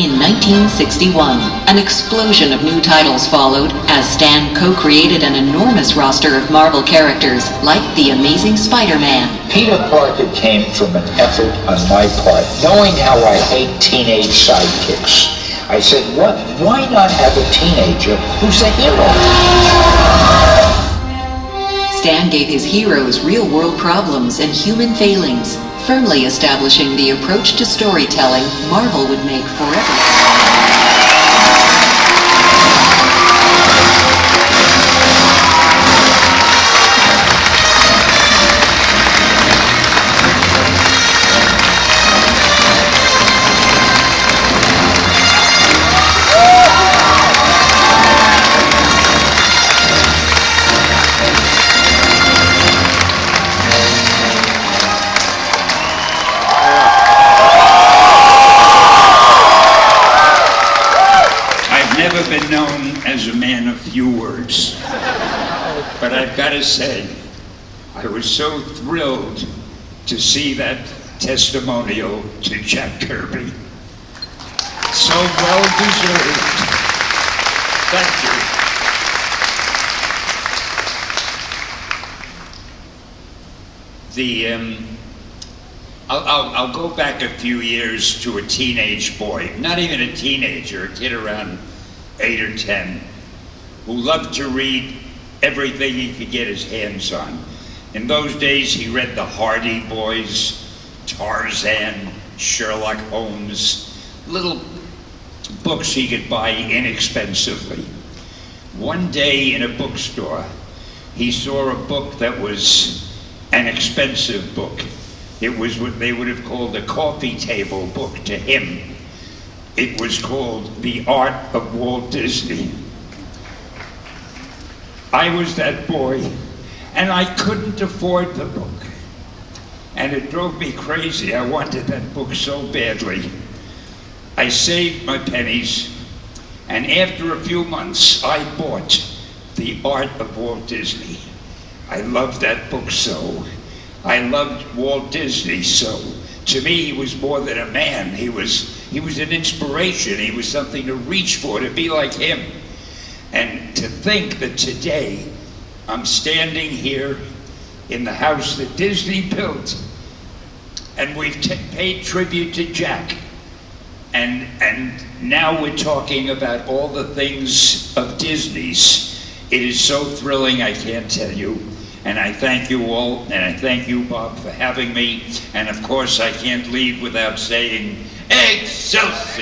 In 1961, an explosion of new titles followed as Stan co-created an enormous roster of Marvel characters like The Amazing Spider-Man. Peter Parker came from an effort on my part, knowing how I hate teenage sidekicks. I said, why not have a teenager who's a hero? Stan gave his heroes real-world problems and human failings, firmly establishing the approach to storytelling Marvel would make forever. Been known as a man of few words, but I've got to say, I was so thrilled to see that testimonial to Jack Kirby. So well deserved. Thank you. I'll go back a few years to a teenage boy, not even a teenager, a kid around 8 or 10, who loved to read everything he could get his hands on. In those days, he read the Hardy Boys, Tarzan, Sherlock Holmes, little books he could buy inexpensively. One day in a bookstore, he saw a book that was an expensive book. It was what they would have called a coffee table book to him. It was called The Art of Walt Disney. I was that boy, and I couldn't afford the book. And it drove me crazy. I wanted that book so badly. I saved my pennies, and after a few months, I bought The Art of Walt Disney. I loved that book so. I loved Walt Disney so. To me, he was more than a man. He was an inspiration. He was something to reach for, to be like him. And to think that today, I'm standing here in the house that Disney built, and we've paid tribute to Jack. And now we're talking about all the things of Disney's. It is so thrilling, I can't tell you. And I thank you all, and I thank you, Bob, for having me. And of course, I can't leave without saying, Excelsior!